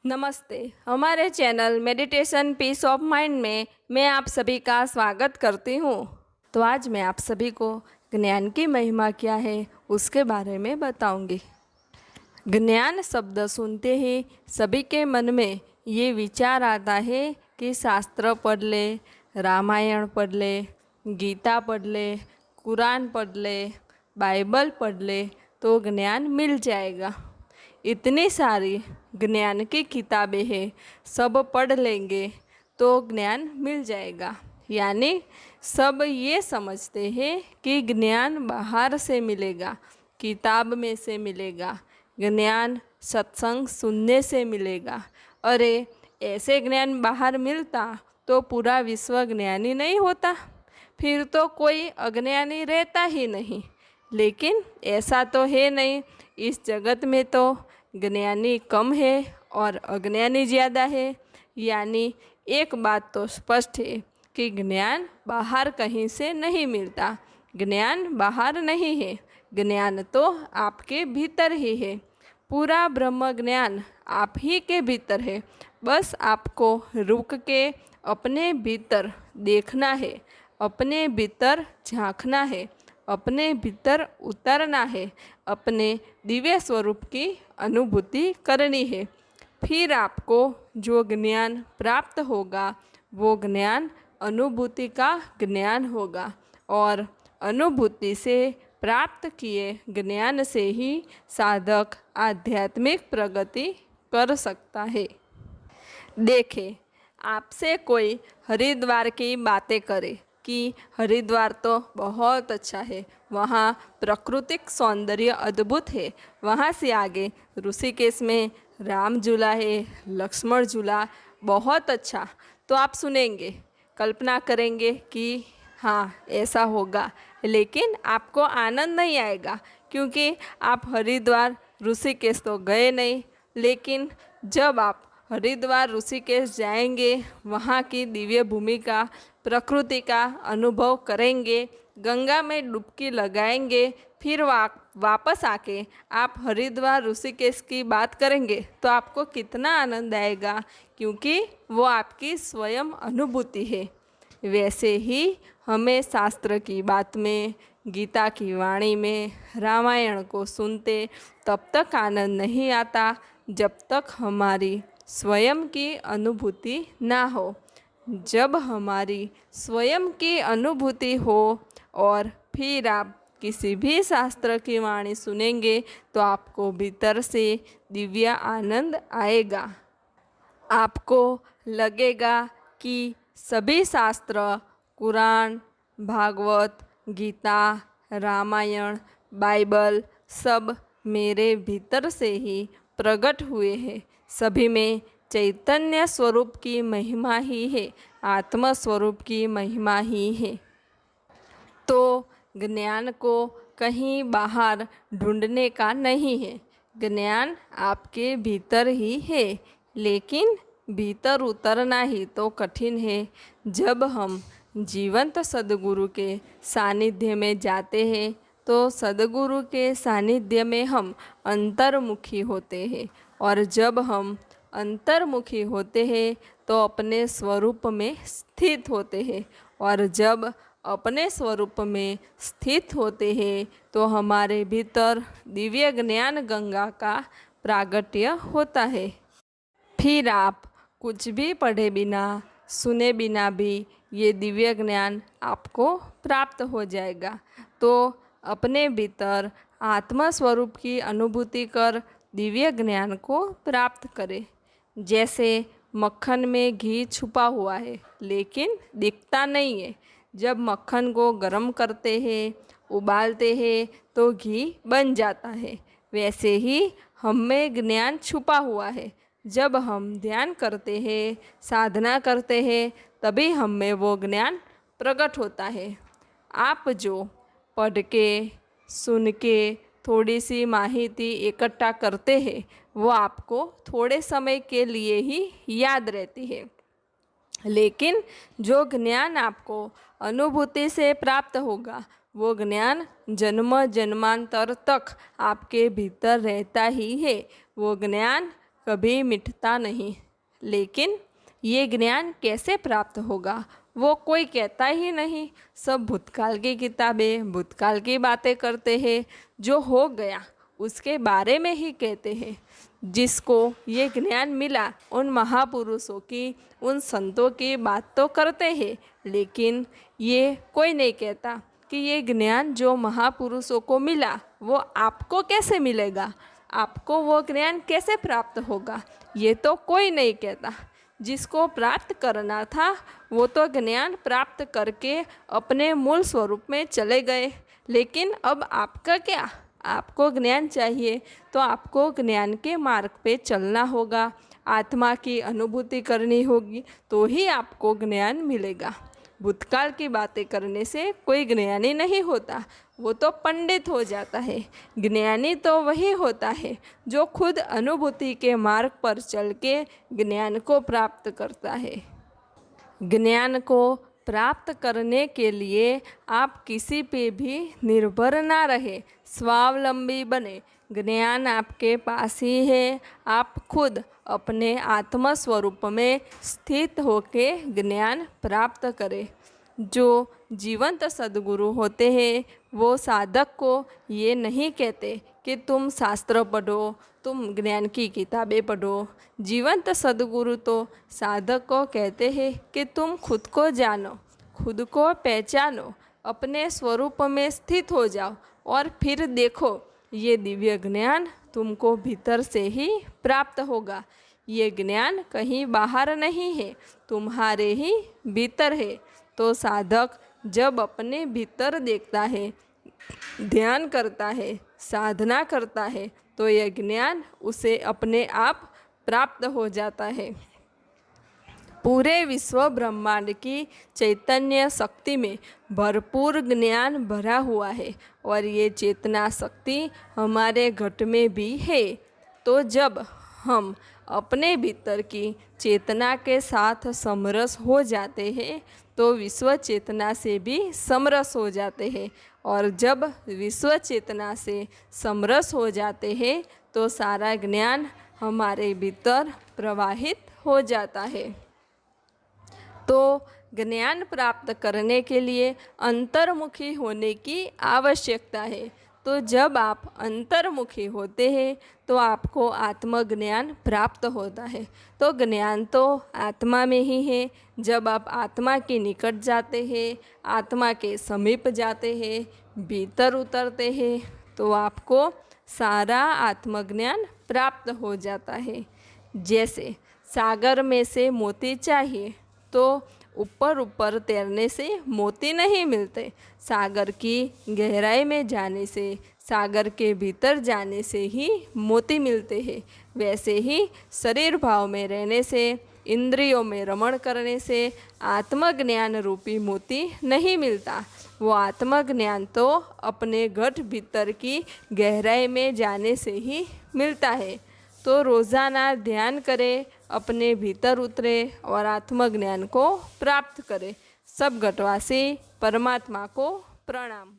नमस्ते। हमारे channel meditation peace of mind में मैं आप सभी का स्वागत करती हूँ। तो आज मैं आप सभी को ज्ञान की महिमा क्या है उसके बारे में बताऊंगी। ज्ञान शब्द सुनते ही सभी के मन में ये विचार आता है कि शास्त्र पढ़ ले, रामायण पढ़ ले, गीता पढ़ ले, कुरान पढ़ ले, बाइबल पढ़ ले तो ज्ञान मिल जाएगा। इतनी सारी ज्ञान की किताबें हैं, सब पढ़ लेंगे तो ज्ञान मिल जाएगा। यानी सब ये समझते हैं कि ज्ञान बाहर से मिलेगा, किताब में से मिलेगा, ज्ञान सत्संग सुनने से मिलेगा। अरे ऐसे ज्ञान बाहर मिलता तो पूरा विश्व ज्ञानी नहीं होता, फिर तो कोई अज्ञानी रहता ही नहीं। लेकिन ऐसा तो है नहीं। इस जगत में तो ज्ञानी कम है और अज्ञानी ज़्यादा है। यानी एक बात तो स्पष्ट है कि ज्ञान बाहर कहीं से नहीं मिलता। ज्ञान बाहर नहीं है, ज्ञान तो आपके भीतर ही है। पूरा ब्रह्म ज्ञान आप ही के भीतर है। बस आपको रुक के अपने भीतर देखना है, अपने भीतर झांकना है, अपने भीतर उतरना है, अपने दिव्य स्वरूप की अनुभूति करनी है। फिर आपको जो ज्ञान प्राप्त होगा वो ज्ञान अनुभूति का ज्ञान होगा और अनुभूति से प्राप्त किए ज्ञान से ही साधक आध्यात्मिक प्रगति कर सकता है। देखें, आपसे कोई हरिद्वार की बातें करे कि हरिद्वार तो बहुत अच्छा है, वहाँ प्राकृतिक सौंदर्य अद्भुत है, वहाँ से आगे ऋषिकेश में राम झूला है, लक्ष्मण झूला बहुत अच्छा। तो आप सुनेंगे, कल्पना करेंगे कि हाँ ऐसा होगा, लेकिन आपको आनंद नहीं आएगा क्योंकि आप हरिद्वार ऋषिकेश तो गए नहीं। लेकिन जब आप हरिद्वार ऋषिकेश जाएंगे, वहाँ की दिव्य भूमि का, प्रकृति का अनुभव करेंगे, गंगा में डुबकी लगाएंगे, फिर वापस आके आप हरिद्वार ऋषिकेश की बात करेंगे तो आपको कितना आनंद आएगा, क्योंकि वो आपकी स्वयं अनुभूति है। वैसे ही हमें शास्त्र की बात में, गीता की वाणी में, रामायण को सुनते तब तक आनंद नहीं आता जब तक हमारी स्वयं की अनुभूति ना हो। जब हमारी स्वयं की अनुभूति हो और फिर आप किसी भी शास्त्र की वाणी सुनेंगे तो आपको भीतर से दिव्य आनंद आएगा। आपको लगेगा कि सभी शास्त्र, कुरान, भागवत, गीता, रामायण, बाइबल सब मेरे भीतर से ही प्रकट हुए हैं। सभी में चैतन्य स्वरूप की महिमा ही है, आत्म स्वरूप की महिमा ही है। तो ज्ञान को कहीं बाहर ढूंढने का नहीं है, ज्ञान आपके भीतर ही है। लेकिन भीतर उतरना ही तो कठिन है। जब हम जीवंत सद्गुरु के सानिध्य में जाते हैं तो सद्गुरु के सानिध्य में हम अंतर्मुखी होते हैं, और जब हम अंतर्मुखी होते हैं तो अपने स्वरूप में स्थित होते हैं, और जब अपने स्वरूप में स्थित होते हैं तो हमारे भीतर दिव्य ज्ञान गंगा का प्रागट्य होता है। फिर आप कुछ भी पढ़े बिना, सुने बिना भी ये दिव्य ज्ञान आपको प्राप्त हो जाएगा। तो अपने भीतर आत्मा स्वरूप की अनुभूति कर दिव्य ज्ञान को प्राप्त करें। जैसे मक्खन में घी छुपा हुआ है लेकिन दिखता नहीं है। जब मक्खन को गर्म करते हैं, उबालते हैं तो घी बन जाता है। वैसे ही हम में ज्ञान छुपा हुआ है। जब हम ध्यान करते हैं, साधना करते हैं, तभी हम में वो ज्ञान प्रकट होता है। आप जो पढ़ के, सुन के थोड़ी सी माहिती इकट्ठा करते हैं वो आपको थोड़े समय के लिए ही याद रहती है। लेकिन जो ज्ञान आपको अनुभूति से प्राप्त होगा वो ज्ञान जन्म जन्मांतर तक आपके भीतर रहता ही है। वो ज्ञान कभी मिटता नहीं। लेकिन ये ज्ञान कैसे प्राप्त होगा वो कोई कहता ही नहीं। सब भूतकाल की किताबें भूतकाल की बातें करते हैं, जो हो गया उसके बारे में ही कहते हैं। जिसको ये ज्ञान मिला उन महापुरुषों की, उन संतों की बात तो करते हैं, लेकिन ये कोई नहीं कहता कि ये ज्ञान जो महापुरुषों को मिला वो आपको कैसे मिलेगा, आपको वो ज्ञान कैसे प्राप्त होगा, ये तो कोई नहीं कहता। जिसको प्राप्त करना था वो तो ज्ञान प्राप्त करके अपने मूल स्वरूप में चले गए। लेकिन अब आपका क्या? आपको ज्ञान चाहिए तो आपको ज्ञान के मार्ग पे चलना होगा, आत्मा की अनुभूति करनी होगी, तो ही आपको ज्ञान मिलेगा। भूतकाल की बातें करने से कोई ज्ञानी नहीं होता, वो तो पंडित हो जाता है। ज्ञानी तो वही होता है जो खुद अनुभूति के मार्ग पर चल के ज्ञान को प्राप्त करता है। ज्ञान को प्राप्त करने के लिए आप किसी पे भी निर्भर ना रहे, स्वावलंबी बने। ज्ञान आपके पास ही है, आप खुद अपने आत्म स्वरूप में स्थित होके ज्ञान प्राप्त करें। जो जीवंत सद्गुरु होते हैं वो साधक को ये नहीं कहते कि तुम शास्त्र पढ़ो, तुम ज्ञान की किताबें पढ़ो। जीवंत सद्गुरु तो साधक को कहते हैं कि तुम खुद को जानो, खुद को पहचानो, अपने स्वरूप में स्थित हो जाओ और फिर देखो ये दिव्य ज्ञान तुमको भीतर से ही प्राप्त होगा। ये ज्ञान कहीं बाहर नहीं है, तुम्हारे ही भीतर है। तो साधक जब अपने भीतर देखता है, ध्यान करता है, साधना करता है, तो यह ज्ञान उसे अपने आप प्राप्त हो जाता है। पूरे विश्व ब्रह्मांड की चैतन्य शक्ति में भरपूर ज्ञान भरा हुआ है और ये चेतना शक्ति हमारे घट में भी है। तो जब हम अपने भीतर की चेतना के साथ समरस हो जाते हैं तो विश्व चेतना से भी समरस हो जाते हैं, और जब विश्व चेतना से समरस हो जाते हैं तो सारा ज्ञान हमारे भीतर प्रवाहित हो जाता है। तो ज्ञान प्राप्त करने के लिए अंतर्मुखी होने की आवश्यकता है। तो जब आप अंतर्मुखी होते हैं तो आपको आत्मज्ञान प्राप्त होता है। तो ज्ञान तो आत्मा में ही है। जब आप आत्मा के निकट जाते हैं, आत्मा के समीप जाते हैं, भीतर उतरते हैं, तो आपको सारा आत्मज्ञान प्राप्त हो जाता है। जैसे सागर में से मोती चाहिए तो ऊपर ऊपर तैरने से मोती नहीं मिलते, सागर की गहराई में जाने से, सागर के भीतर जाने से ही मोती मिलते हैं। वैसे ही शरीर भाव में रहने से, इंद्रियों में रमण करने से आत्मज्ञान रूपी मोती नहीं मिलता। वो आत्मज्ञान तो अपने घट भीतर की गहराई में जाने से ही मिलता है। तो रोज़ाना ध्यान करें, अपने भीतर उतरे और आत्मज्ञान को प्राप्त करें। सब घटवासी परमात्मा को प्रणाम।